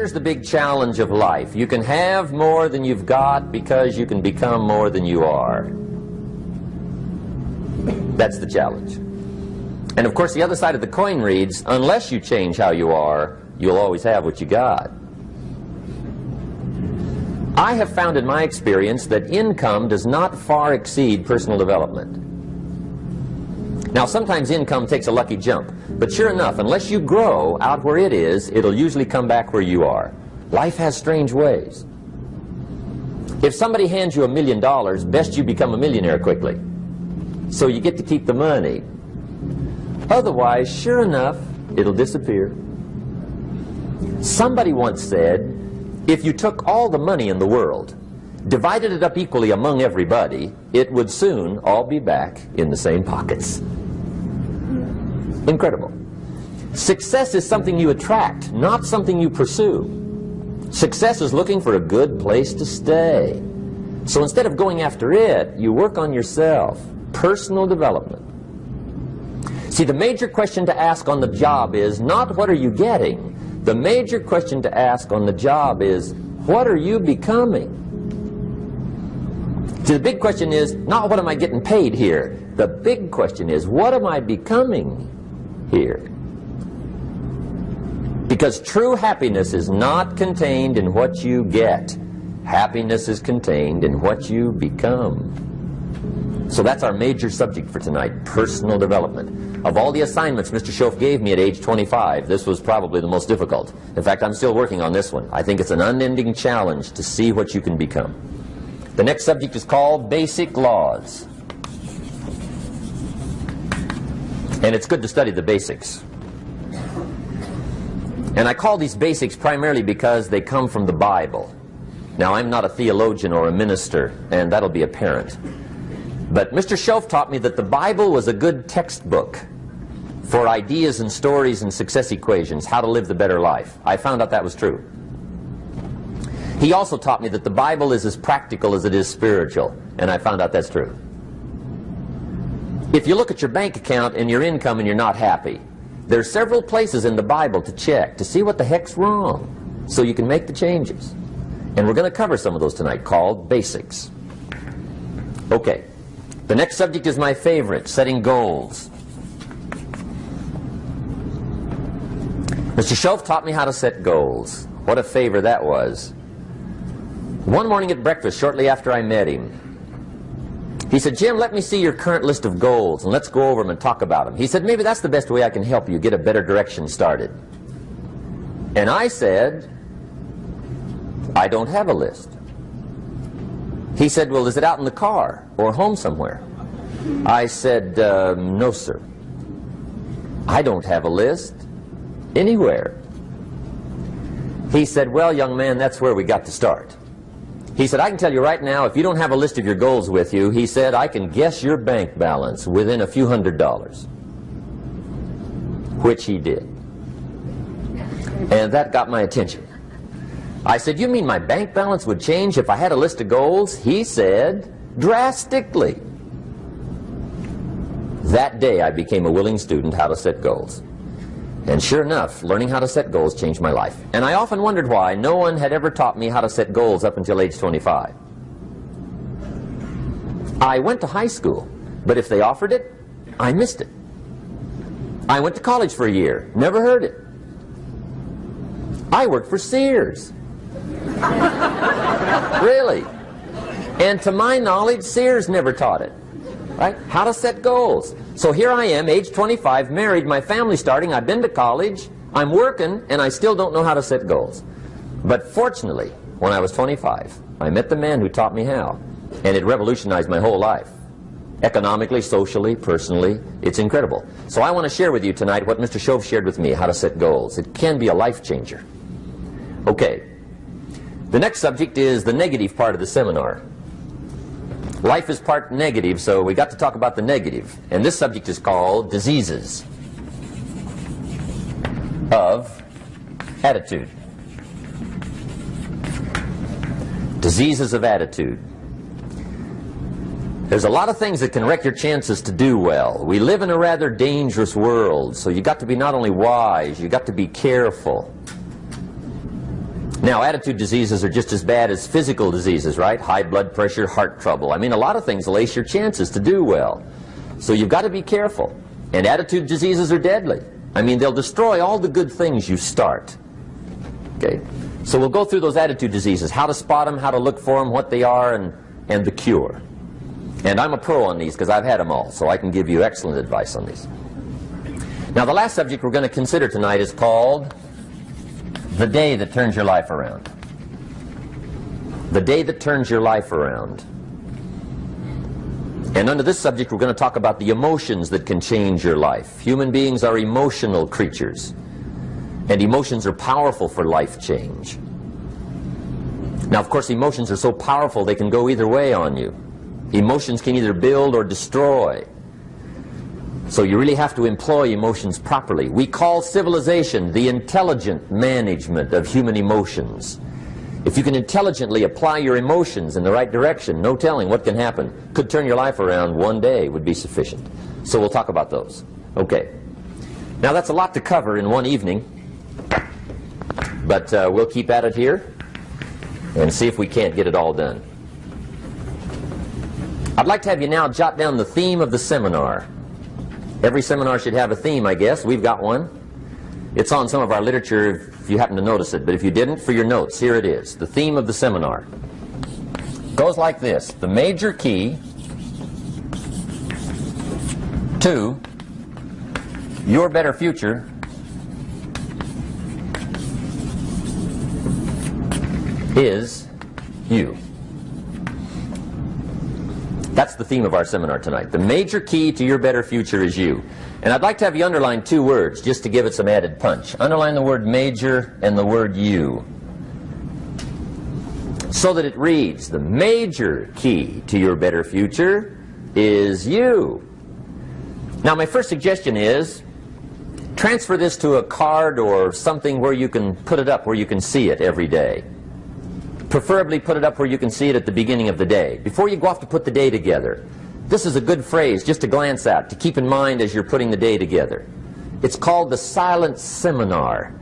here's the big challenge of life. You can have more than you've got because you can become more than you are. That's the challenge. And of course the other side of the coin reads, unless you change how you are, you'll always have what you got. I have found in my experience that income does not far exceed personal development. Now sometimes income takes a lucky jump, but sure enough, unless you grow out where it is, it'll usually come back where you are. Life has strange ways. If somebody hands you $1 million, best you become a millionaire quickly, so you get to keep the money. Otherwise, sure enough, it'll disappear. Somebody once said, if you took all the money in the world, divided it up equally among everybody, it would soon all be back in the same pockets. Incredible. Success is something you attract, not something you pursue. Success is looking for a good place to stay. So instead of going after it, you work on yourself. Personal development. See, the major question to ask on the job is not what are you getting? The major question to ask on the job is what are you becoming? See, the big question is not what am I getting paid here? The big question is what am I becoming here? Because true happiness is not contained in what you get. Happiness is contained in what you become. So that's our major subject for tonight, personal development. Of all the assignments Mr. Shoaff gave me at age 25, this was probably the most difficult. In fact, I'm still working on this one. I think it's an unending challenge to see what you can become. The next subject is called Basic Laws. And it's good to study the basics. And I call these basics primarily because they come from the Bible. Now, I'm not a theologian or a minister, and that'll be apparent. But Mr. Shoaff taught me that the Bible was a good textbook for ideas and stories and success equations, how to live the better life. I found out that was true. He also taught me that the Bible is as practical as it is spiritual, and I found out that's true. If you look at your bank account and your income and you're not happy, there's several places in the Bible to check to see what the heck's wrong so you can make the changes. And we're going to cover some of those tonight, called basics. Okay. The next subject is my favorite, setting goals. Mr. Shoaff taught me how to set goals. What a favor that was. One morning at breakfast, shortly after I met him, he said, Jim, let me see your current list of goals, and let's go over them and talk about them. He said, maybe that's the best way I can help you get a better direction started. And I said, I don't have a list. He said, well, is it out in the car or home somewhere? I said, no, sir. I don't have a list anywhere. He said, well, young man, that's where we got to start. He said, I can tell you right now, if you don't have a list of your goals with you, he said, I can guess your bank balance within a few $100s. Which he did. And that got my attention. I said, you mean my bank balance would change if I had a list of goals? He said, drastically. That day I became a willing student how to set goals. And sure enough, learning how to set goals changed my life. And I often wondered why no one had ever taught me how to set goals up until age 25. I went to high school, but if they offered it, I missed it. I went to college for a year, never heard it. I worked for Sears. Really. And to my knowledge, Sears never taught it. Right? How to set goals. So here I am, age 25, married, my family's starting, I've been to college, I'm working, and I still don't know how to set goals. But fortunately, when I was 25, I met the man who taught me how, and it revolutionized my whole life. Economically, socially, personally, it's incredible. So I want to share with you tonight what Mr. Shoaff shared with me, how to set goals. It can be a life changer. Okay. The next subject is the negative part of the seminar. Life is part negative, so we got to talk about the negative. And this subject is called diseases of attitude. Diseases of attitude. There's a lot of things that can wreck your chances to do well. We live in a rather dangerous world, so you got to be not only wise, you got to be careful. Now, attitude diseases are just as bad as physical diseases, right? High blood pressure, heart trouble. I mean, a lot of things lace your chances to do well. So you've got to be careful. And attitude diseases are deadly. I mean, they'll destroy all the good things you start. Okay? So we'll go through those attitude diseases, how to spot them, how to look for them, what they are, and the cure. And I'm a pro on these because I've had them all, so I can give you excellent advice on these. Now, the last subject we're going to consider tonight is called the day that turns your life around. The day that turns your life around. And under this subject, we're going to talk about the emotions that can change your life. Human beings are emotional creatures, and emotions are powerful for life change. Now, of course, emotions are so powerful they can go either way on you. Emotions can either build or destroy. So you really have to employ emotions properly. We call civilization the intelligent management of human emotions. If you can intelligently apply your emotions in the right direction, no telling what can happen. Could turn your life around one day would be sufficient. So we'll talk about those. Okay. Now that's a lot to cover in one evening, but we'll keep at it here and see if we can't get it all done. I'd like to have you now jot down the theme of the seminar. Every seminar should have a theme, I guess. We've got one. It's on some of our literature if you happen to notice it, but if you didn't, for your notes, here it is. The theme of the seminar goes like this: the major key to your better future is you. That's the theme of our seminar tonight. The major key to your better future is you. And I'd like to have you underline two words just to give it some added punch. Underline the word major and the word you, so that it reads, the major key to your better future is you. Now, my first suggestion is transfer this to a card or something where you can put it up, where you can see it every day. Preferably put it up where you can see it at the beginning of the day, before you go off to put the day together. This is a good phrase just to glance at, to keep in mind as you're putting the day together. It's called the silent seminar.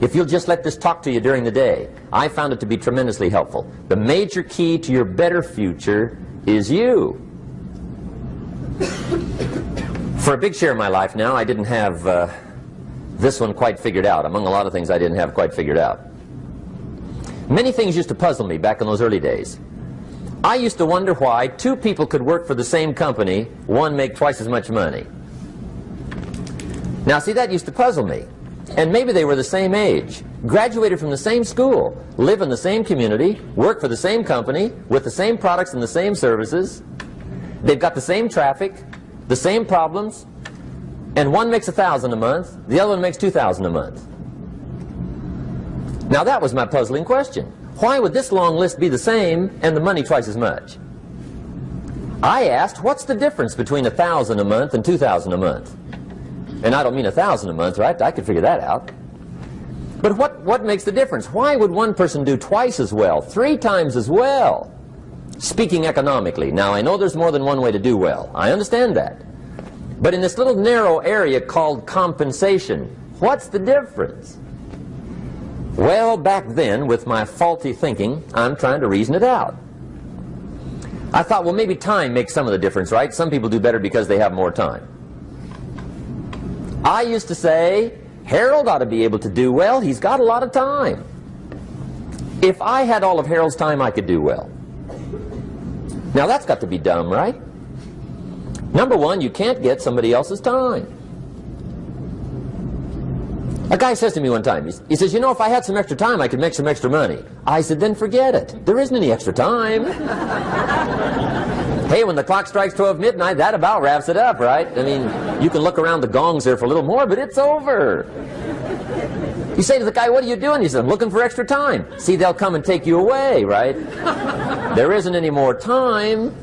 If you'll just let this talk to you during the day, I found it to be tremendously helpful. The major key to your better future is you. For a big share of my life now, I didn't have this one quite figured out. Among a lot of things I didn't have quite figured out. Many things used to puzzle me back in those early days. I used to wonder why two people could work for the same company, one make twice as much money. Now, see, that used to puzzle me. And maybe they were the same age, graduated from the same school, live in the same community, work for the same company, with the same products and the same services. They've got the same traffic, the same problems, and one makes $1,000 a month, the other one makes $2,000 a month. Now that was my puzzling question. Why would this long list be the same and the money twice as much? I asked, what's the difference between $1,000 a month and $2,000 a month? And I don't mean $1,000 a month, right? I could figure that out. But what makes the difference? Why would one person do twice as well, 3 times as well? Speaking economically. Now, I know there's more than one way to do well. I understand that. But in this little narrow area called compensation, what's the difference? Well, back then, with my faulty thinking, I'm trying to reason it out. I thought, well, maybe time makes some of the difference, right? Some people do better because they have more time. I used to say, Harold ought to be able to do well. He's got a lot of time. If I had all of Harold's time, I could do well. Now, that's got to be dumb, right? Number one, you can't get somebody else's time. A guy says to me one time, he says, you know, if I had some extra time, I could make some extra money. I said, then forget it. There isn't any extra time. Hey, when the clock strikes 12 midnight, that about wraps it up, right? I mean, you can look around the gongs there for a little more, but it's over. You say to the guy, what are you doing? He says, I'm looking for extra time. See, they'll come and take you away, right? There isn't any more time.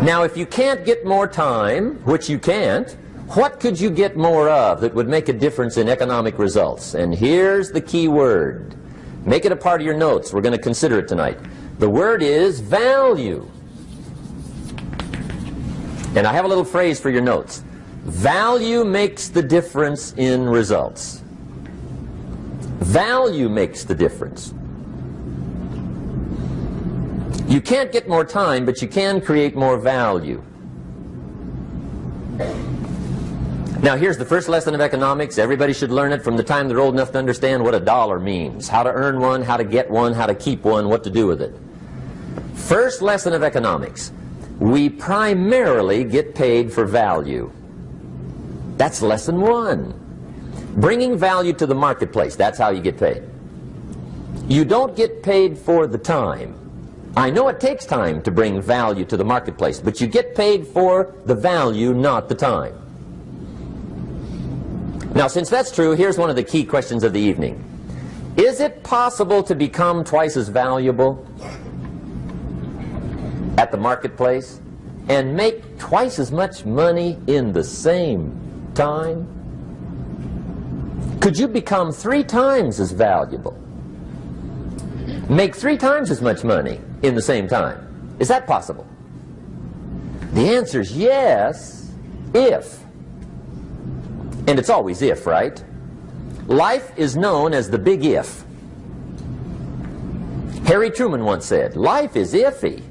Now, if you can't get more time, which you can't, what could you get more of that would make a difference in economic results? And here's the key word. Make it a part of your notes. We're going to consider it tonight. The word is value. And I have a little phrase for your notes. Value makes the difference in results. Value makes the difference. You can't get more time, but you can create more value. Now here's the first lesson of economics. Everybody should learn it from the time they're old enough to understand what a dollar means. How to earn one, how to get one, how to keep one, what to do with it. First lesson of economics. We primarily get paid for value. That's lesson one. Bringing value to the marketplace, that's how you get paid. You don't get paid for the time. I know it takes time to bring value to the marketplace, but you get paid for the value, not the time. Now, since that's true, here's one of the key questions of the evening. Is it possible to become twice as valuable at the marketplace and make twice as much money in the same time? Could you become 3 times as valuable? Make 3 times as much money in the same time? Is that possible? The answer is yes, if. And it's always if, right? Life is known as the big if. Harry Truman once said, life is iffy.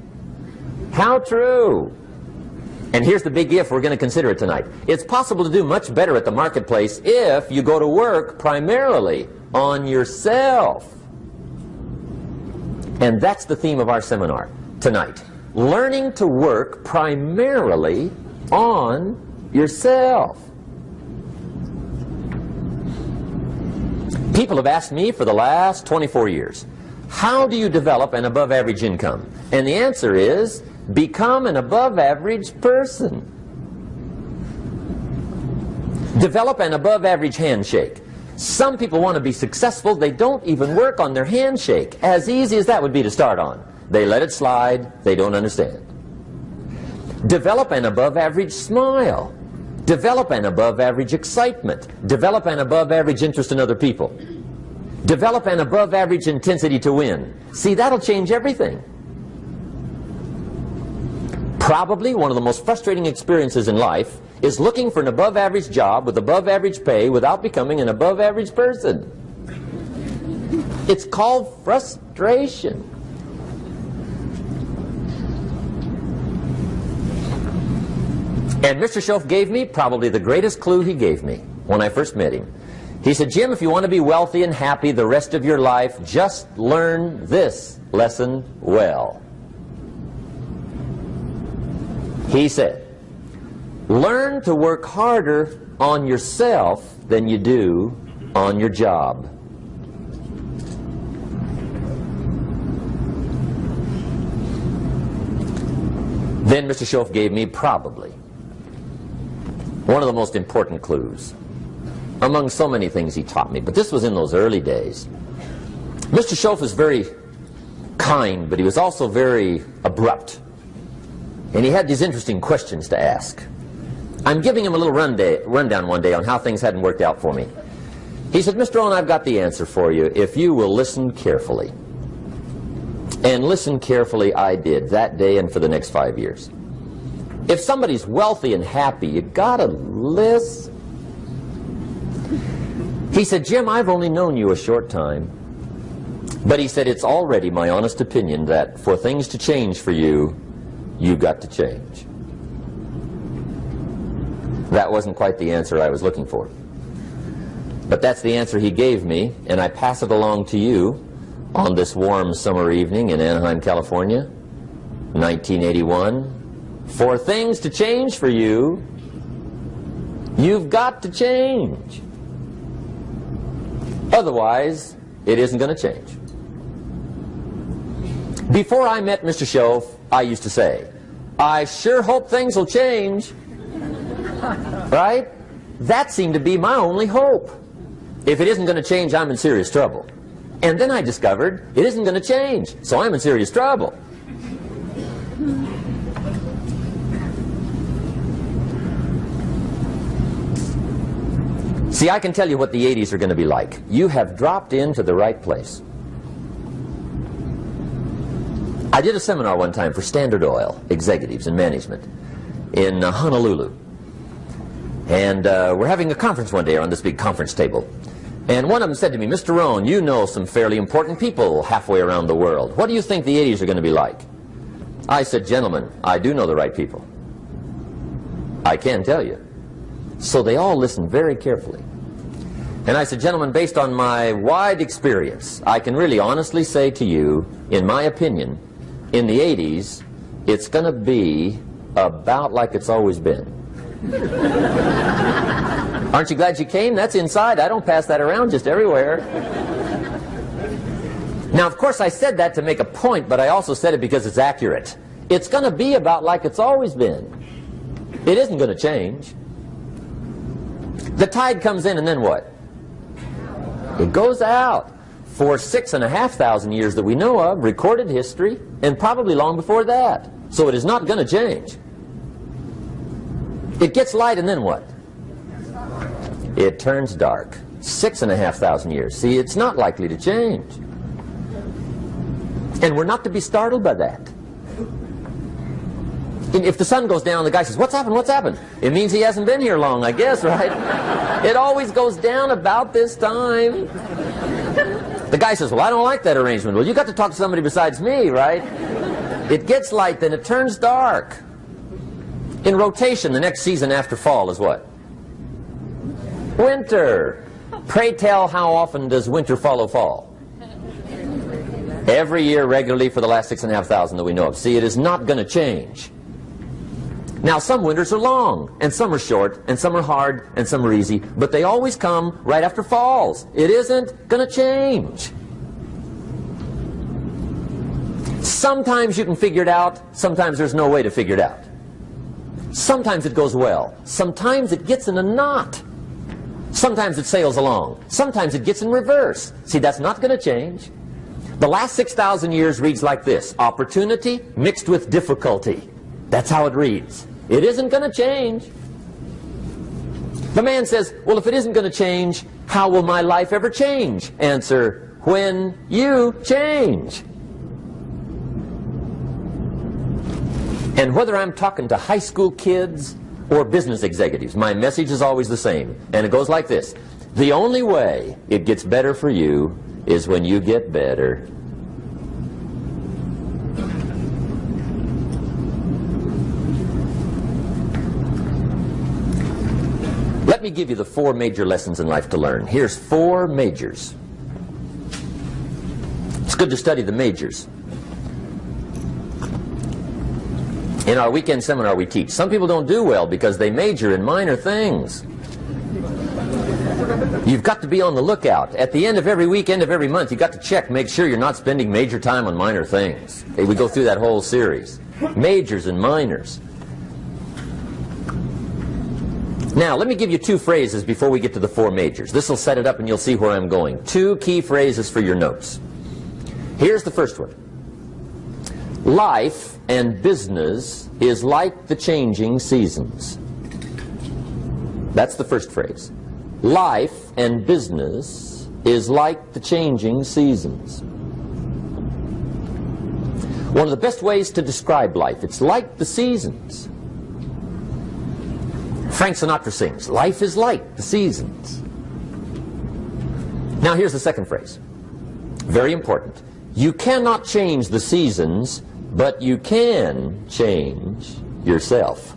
How true. And here's the big if we're going to consider it tonight. It's possible to do much better at the marketplace if you go to work primarily on yourself. And that's the theme of our seminar tonight. Learning to work primarily on yourself. People have asked me for the last 24 years, how do you develop an above average income? And the answer is, become an above average person. Develop an above average handshake. Some people want to be successful, they don't even work on their handshake. As easy as that would be to start on. They let it slide, they don't understand. Develop an above average smile. Develop an above average excitement. Develop an above average interest in other people. Develop an above average intensity to win. See, that'll change everything. Probably one of the most frustrating experiences in life is looking for an above average job with above average pay without becoming an above average person. It's called frustration. And Mr. Shoaff gave me probably the greatest clue he gave me when I first met him. He said, Jim, if you want to be wealthy and happy the rest of your life, just learn this lesson well. He said, learn to work harder on yourself than you do on your job. Then Mr. Shoaff gave me probably one of the most important clues among so many things he taught me, but this was in those early days. Mr. Shoaff was very kind, but he was also very abrupt. And he had these interesting questions to ask. I'm giving him a little rundown one day on how things hadn't worked out for me. He said, Mr. Rohn, I've got the answer for you if you will listen carefully. And listen carefully I did that day and for the next 5 years. If somebody's wealthy and happy, you gotta listen. He said, Jim, I've only known you a short time. But he said, it's already my honest opinion that for things to change for you, you've got to change. That wasn't quite the answer I was looking for. But that's the answer he gave me, and I pass it along to you on this warm summer evening in Anaheim, California, 1981. For things to change for you, you've got to change. Otherwise, it isn't going to change. Before I met Mr. Shoaff, I used to say, I sure hope things will change. Right? That seemed to be my only hope. If it isn't going to change, I'm in serious trouble. And then I discovered it isn't going to change, so I'm in serious trouble. See, I can tell you what the 80s are going to be like. You have dropped into the right place. I did a seminar one time for Standard Oil executives and management in Honolulu. And we're having a conference one day on this big conference table. And one of them said to me, Mr. Rohn, you know some fairly important people halfway around the world. What do you think the 80s are going to be like? I said, gentlemen, I do know the right people. I can tell you. So they all listened very carefully. And I said, gentlemen, based on my wide experience, I can really honestly say to you, in my opinion, in the 80s, it's going to be about like it's always been. Aren't you glad you came? That's inside. I don't pass that around just everywhere. Now, of course, I said that to make a point, but I also said it because it's accurate. It's going to be about like it's always been. It isn't going to change. The tide comes in, and then what? It goes out. For 6,500 years that we know of, recorded history, and probably long before that. So it is not going to change. It gets light, and then what? It turns dark. 6,500 years. See, it's not likely to change. And we're not to be startled by that. If the sun goes down, the guy says, what's happened, what's happened? It means he hasn't been here long, I guess, right? It always goes down about this time. The guy says, well, I don't like that arrangement. Well, you got to talk to somebody besides me, right? It gets light, then it turns dark. In rotation, the next season after fall is what? Winter. Pray tell, how often does winter follow fall? Every year regularly for the last 6,500 that we know of. See, it is not going to change. Now, some winters are long, and some are short, and some are hard, and some are easy, but they always come right after falls. It isn't going to change. Sometimes you can figure it out, sometimes there's no way to figure it out. Sometimes it goes well, sometimes it gets in a knot. Sometimes it sails along, sometimes it gets in reverse. See, that's not going to change. The last 6,000 years reads like this: opportunity mixed with difficulty. That's how it reads. It isn't going to change. The man says, well, if it isn't going to change, how will my life ever change? Answer, when you change. And whether I'm talking to high school kids or business executives, my message is always the same. And it goes like this: the only way it gets better for you is when you get better. Let me give you the 4 major lessons in life to learn. Here's 4 majors. It's good to study the majors. In our weekend seminar we teach. Some people don't do well because they major in minor things. You've got to be on the lookout. At the end of every week, end of every month, you've got to check, make sure you're not spending major time on minor things. Okay, we go through that whole series. Majors and minors. Now, let me give you 2 phrases before we get to the 4 majors. This will set it up and you'll see where I'm going. 2 key phrases for your notes. Here's the first one. Life and business is like the changing seasons. That's the first phrase. Life and business is like the changing seasons. One of the best ways to describe life, it's like the seasons. Frank Sinatra sings, life is like the seasons. Now here's the second phrase. Very important. You cannot change the seasons, but you can change yourself.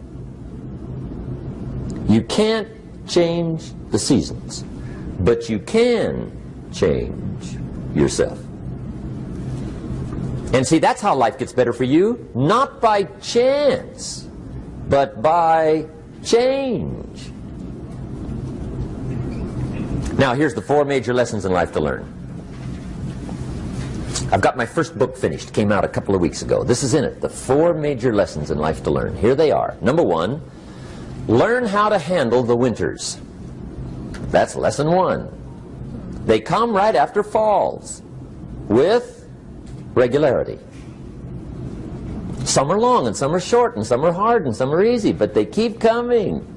You can't change the seasons, but you can change yourself. And see, that's how life gets better for you, not by chance, but by change. Now, here's the 4 major lessons in life to learn. I've got my first book finished. Came out a couple of weeks ago. This is in it. The 4 major lessons in life to learn. Here they are. Number 1, learn how to handle the winters. That's lesson 1. They come right after falls with regularity. Some are long, and some are short, and some are hard, and some are easy, but they keep coming.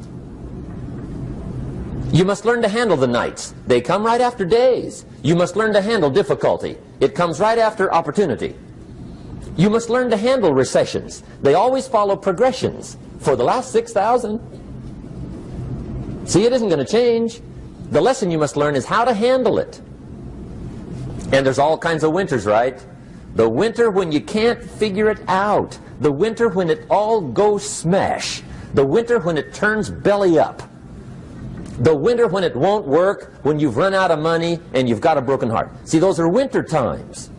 You must learn to handle the nights. They come right after days. You must learn to handle difficulty. It comes right after opportunity. You must learn to handle recessions. They always follow progressions. For the last 6,000. See, it isn't going to change. The lesson you must learn is how to handle it. And there's all kinds of winters, right? The winter when you can't figure it out. The winter when it all goes smash. The winter when it turns belly up. The winter when it won't work, when you've run out of money and you've got a broken heart. See, those are winter times.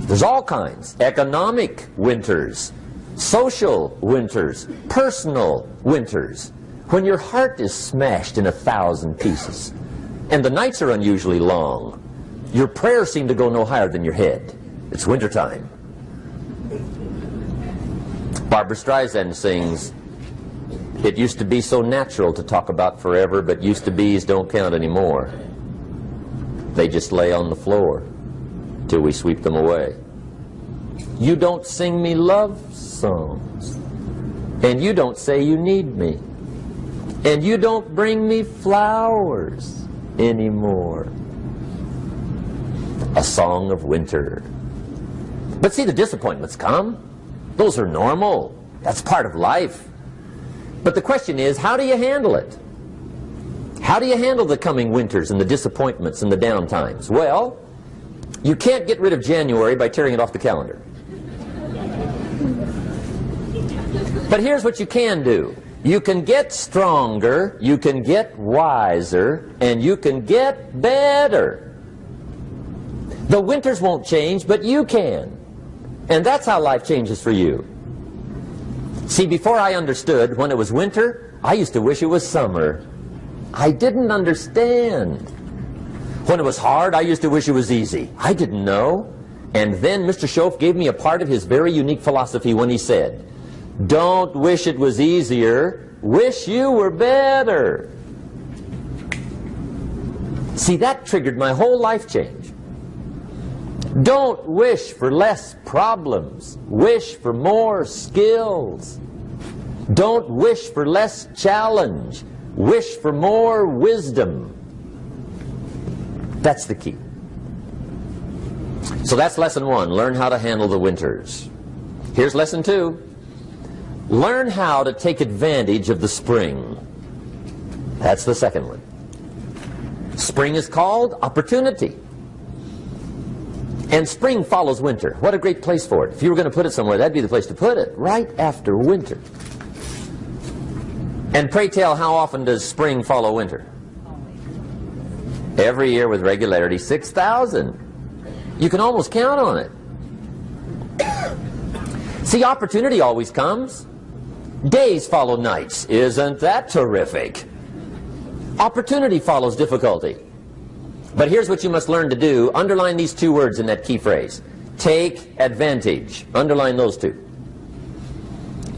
There's all kinds. Economic winters, social winters, personal winters. When your heart is smashed in 1,000 pieces and the nights are unusually long, your prayers seem to go no higher than your head. It's wintertime. Barbra Streisand sings, "It used to be so natural to talk about forever, but used to be's don't count anymore. They just lay on the floor till we sweep them away. You don't sing me love songs, and you don't say you need me, and you don't bring me flowers anymore." A song of winter. But see, the disappointments come. Those are normal. That's part of life. But the question is, how do you handle it? How do you handle the coming winters and the disappointments and the down times? Well, you can't get rid of January by tearing it off the calendar. But here's what you can do. You can get stronger, you can get wiser, and you can get better. The winters won't change, but you can. And that's how life changes for you. See, before I understood, when it was winter, I used to wish it was summer. I didn't understand. When it was hard, I used to wish it was easy. I didn't know. And then Mr. Shoaff gave me a part of his very unique philosophy when he said, "Don't wish it was easier, wish you were better." See, that triggered my whole life change. Don't wish for less problems. Wish for more skills. Don't wish for less challenge. Wish for more wisdom. That's the key. So that's lesson 1. Learn how to handle the winters. Here's lesson 2. Learn how to take advantage of the spring. That's the second one. Spring is called opportunity. And spring follows winter. What a great place for it. If you were going to put it somewhere, that'd be the place to put it, right after winter. And pray tell, how often does spring follow winter? Every year with regularity, 6,000. You can almost count on it. See, opportunity always comes. Days follow nights. Isn't that terrific? Opportunity follows difficulty. But here's what you must learn to do. Underline these 2 words in that key phrase. Take advantage. Underline those 2.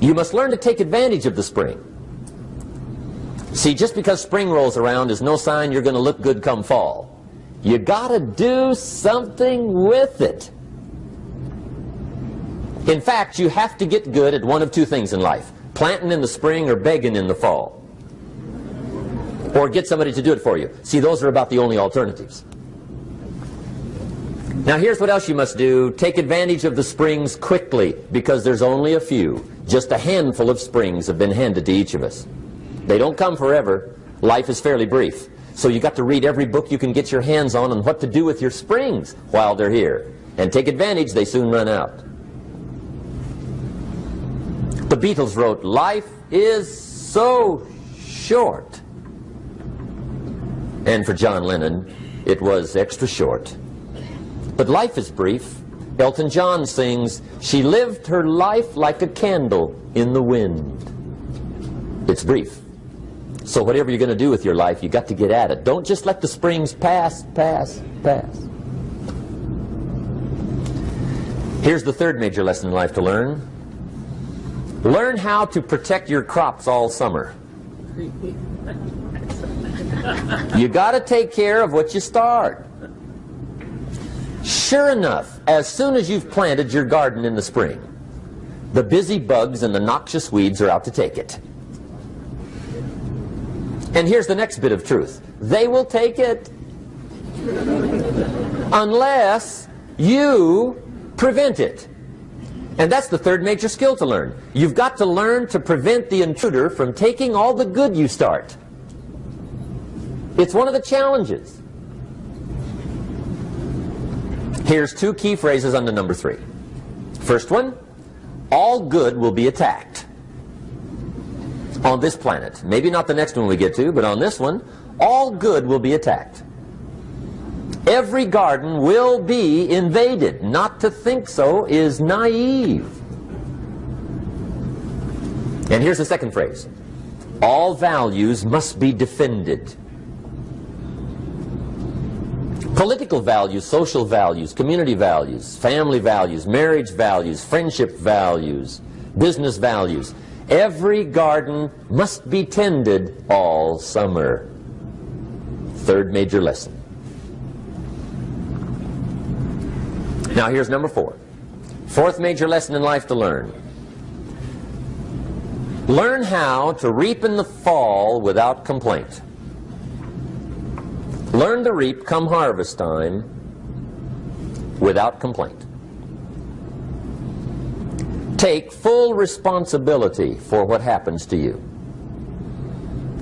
You must learn to take advantage of the spring. See, just because spring rolls around is no sign you're going to look good come fall. You got to do something with it. In fact, you have to get good at one of 2 things in life. Planting in the spring or begging in the fall. Or get somebody to do it for you. See, those are about the only alternatives. Now here's what else you must do. Take advantage of the springs quickly, because there's only a few. Just a handful of springs have been handed to each of us. They don't come forever. Life is fairly brief. So you got to read every book you can get your hands on what to do with your springs while they're here. And take advantage, they soon run out. The Beatles wrote, "Life is so short." And for John Lennon, it was extra short. But life is brief. Elton John sings, "She lived her life like a candle in the wind." It's brief. So whatever you're going to do with your life, you got to get at it. Don't just let the springs pass. Here's the third major lesson in life to learn. Learn how to protect your crops all summer. You got to take care of what you start. Sure enough, as soon as you've planted your garden in the spring, the busy bugs and the noxious weeds are out to take it. And here's the next bit of truth. They will take it unless you prevent it. And that's the third major skill to learn. You've got to learn to prevent the intruder from taking all the good you start. It's one of the challenges. Here's two key phrases under number 3. First one, all good will be attacked on this planet. Maybe not the next one we get to, but on this one, all good will be attacked. Every garden will be invaded. Not to think so is naive. And here's the second phrase. All values must be defended. Political values, social values, community values, family values, marriage values, friendship values, business values. Every garden must be tended all summer. Third major lesson. Now here's number 4. Fourth major lesson in life to learn. Learn how to reap in the fall without complaint. Learn to reap come harvest time without complaint. Take full responsibility for what happens to you.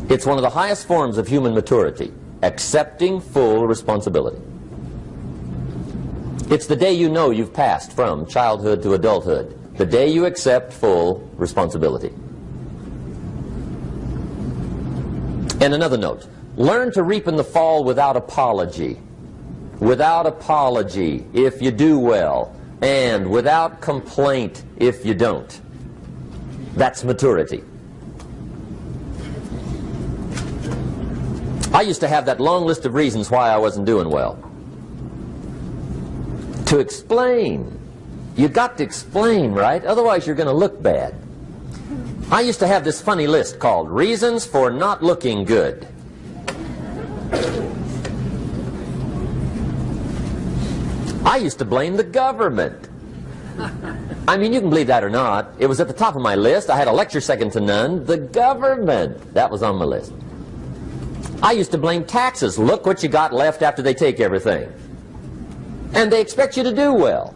It's one of the highest forms of human maturity, accepting full responsibility. It's the day you know you've passed from childhood to adulthood, the day you accept full responsibility. And another note, learn to reap in the fall without apology. Without apology if you do well, and without complaint if you don't. That's maturity. I used to have that long list of reasons why I wasn't doing well. To explain. You got to explain, right? Otherwise you're going to look bad. I used to have this funny list called Reasons for Not Looking Good. I used to blame the government. I mean, you can believe that or not. It was at the top of my list. I had a lecture second to none. The government. That was on my list. I used to blame taxes. Look what you got left after they take everything. And they expect you to do well.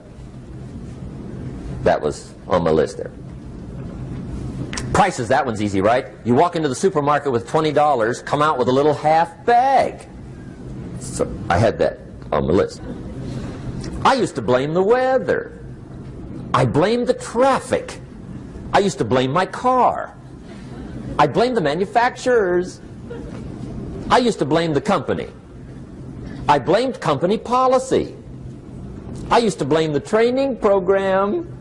That was on my list there. Prices, that one's easy, right? You walk into the supermarket with $20, come out with a little half bag. So I had that on my list. I used to blame the weather. I blamed the traffic. I used to blame my car. I blamed the manufacturers. I used to blame the company. I blamed company policy. I used to blame the training program.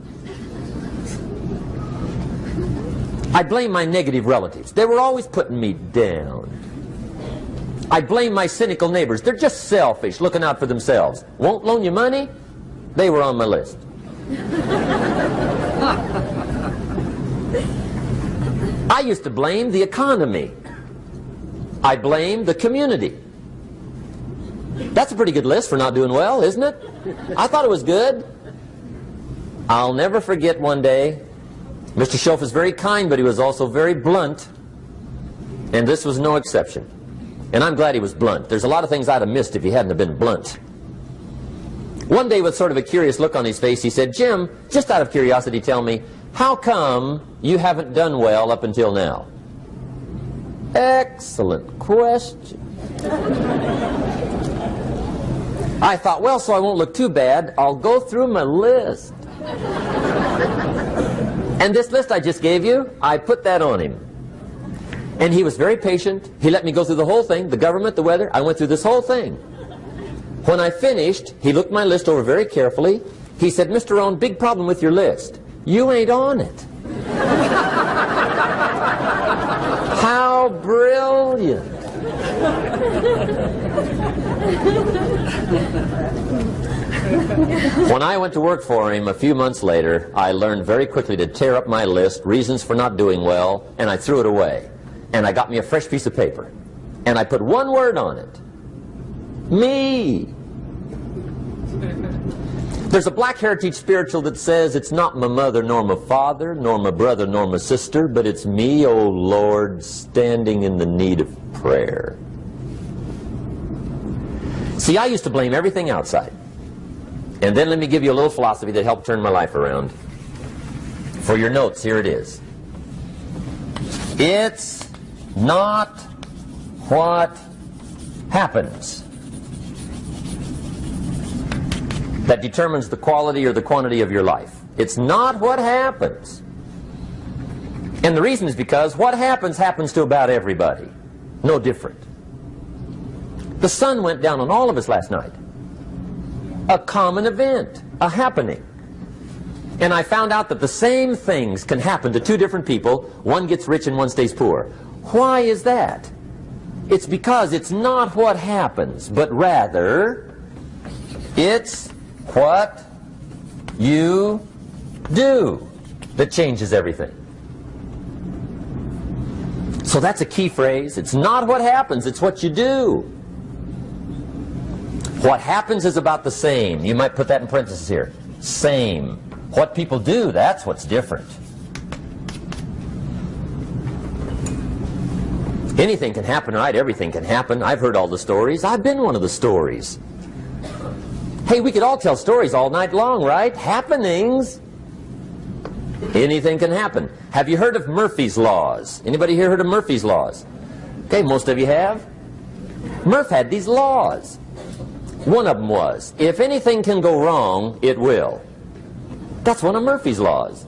I blame my negative relatives. They were always putting me down. I blame my cynical neighbors. They're just selfish, looking out for themselves. Won't loan you money? They were on my list. I used to blame the economy. I blamed the community. That's a pretty good list for not doing well, isn't it? I thought it was good. I'll never forget one day, Mr. Shoaff was very kind, but he was also very blunt, and this was no exception. And I'm glad he was blunt. There's a lot of things I'd have missed if he hadn't have been blunt. One day, with sort of a curious look on his face, he said, "Jim, just out of curiosity, tell me, how come you haven't done well up until now?" Excellent question. I thought, well, so I won't look too bad, I'll go through my list. And this list I just gave you, I put that on him. And he was very patient. He let me go through the whole thing, the government, the weather. I went through this whole thing. When I finished, he looked my list over very carefully. He said, "Mr. Rohn, big problem with your list. You ain't on it." How brilliant. When I went to work for him a few months later, I learned very quickly to tear up my list, reasons for not doing well, and I threw it away. And I got me a fresh piece of paper. And I put one word on it. Me. There's a Black Heritage spiritual that says, "It's not my mother nor my father, nor my brother nor my sister, but it's me, oh Lord, standing in the need of prayer." See, I used to blame everything outside. And then let me give you a little philosophy that helped turn my life around. For your notes, here it is. It's not what happens that determines the quality or the quantity of your life. It's not what happens. And the reason is because what happens to about everybody. No different. The sun went down on all of us last night. A common event, a happening. And I found out that the same things can happen to two different people. One gets rich and one stays poor. Why is that? It's because it's not what happens, but rather it's what you do that changes everything. So that's a key phrase. It's not what happens, it's what you do. What happens is about the same. You might put that in parentheses here. Same. What people do, that's what's different. Anything can happen, right? Everything can happen. I've heard all the stories. I've been one of the stories. Hey, we could all tell stories all night long, right? Happenings. Anything can happen. Have you heard of Murphy's Laws? Anybody here heard of Murphy's Laws? Okay, most of you have. Murph had these laws. One of them was, if anything can go wrong, it will. That's one of Murphy's Laws.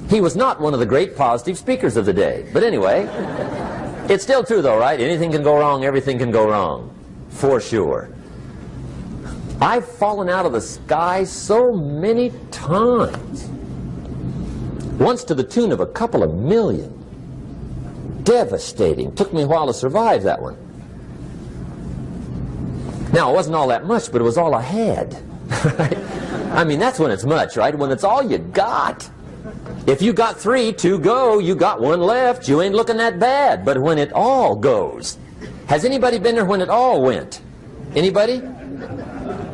He was not one of the great positive speakers of the day. But anyway, it's still true though, right? Anything can go wrong, everything can go wrong. For sure. I've fallen out of the sky so many times. Once to the tune of a couple of million. Devastating. Took me a while to survive that one. Now, it wasn't all that much, but it was all I had. I mean, that's when it's much, right? When it's all you got. If you got 3, 2 go, you got 1 left, you ain't looking that bad. But when it all goes. Has anybody been there when it all went? Anybody?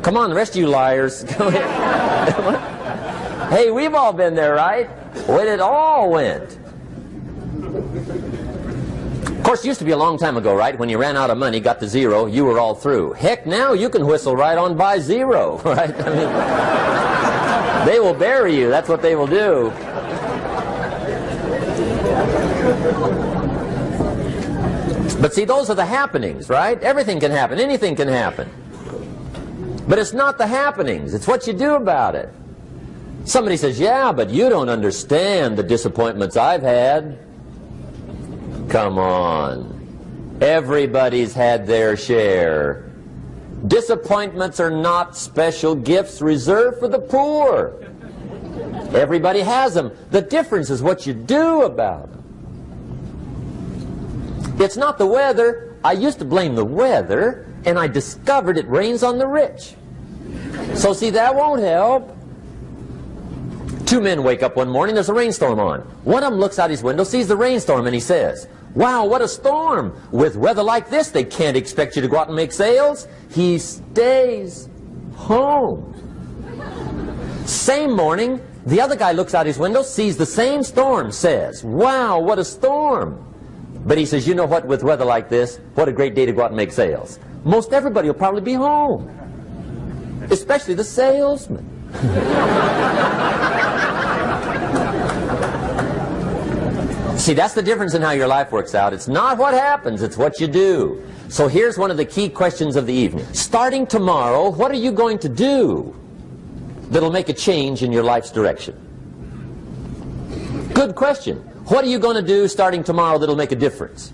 Come on, the rest of you liars. Go ahead. Hey, we've all been there, right? When it all went. Of course, it used to be a long time ago, right? When you ran out of money, got to 0, you were all through. Heck, now you can whistle right on by 0, right? I mean, they will bury you. That's what they will do. But see, those are the happenings, right? Everything can happen. Anything can happen. But it's not the happenings. It's what you do about it. Somebody says, yeah, but you don't understand the disappointments I've had. Come on. Everybody's had their share. Disappointments are not special gifts reserved for the poor. Everybody has them. The difference is what you do about them. It's not the weather. I used to blame the weather, and I discovered it rains on the rich. So see, that won't help. 2 men wake up one morning, there's a rainstorm on. One of them looks out his window, sees the rainstorm, and he says, wow, what a storm. With weather like this, they can't expect you to go out and make sales. He stays home. Same morning, the other guy looks out his window, sees the same storm, says, wow, what a storm. But he says, you know what, with weather like this, what a great day to go out and make sales. Most everybody will probably be home. Especially the salesman. See, that's the difference in how your life works out. It's not what happens, it's what you do. So here's one of the key questions of the evening. Starting tomorrow, what are you going to do that'll make a change in your life's direction? Good question. What are you going to do starting tomorrow that'll make a difference?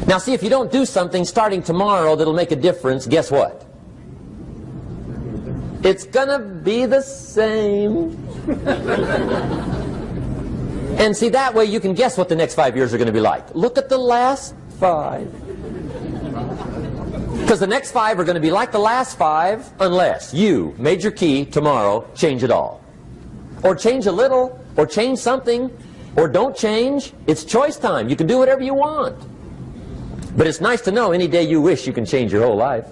Now see, if you don't do something starting tomorrow that'll make a difference, guess what? It's gonna be the same. And see, that way you can guess what the next 5 years are going to be like. Look at the last 5. Because the next 5 are going to be like the last 5 unless you, major key, tomorrow, change it all. Or change a little, or change something, or don't change. It's choice time. You can do whatever you want. But it's nice to know any day you wish you can change your whole life.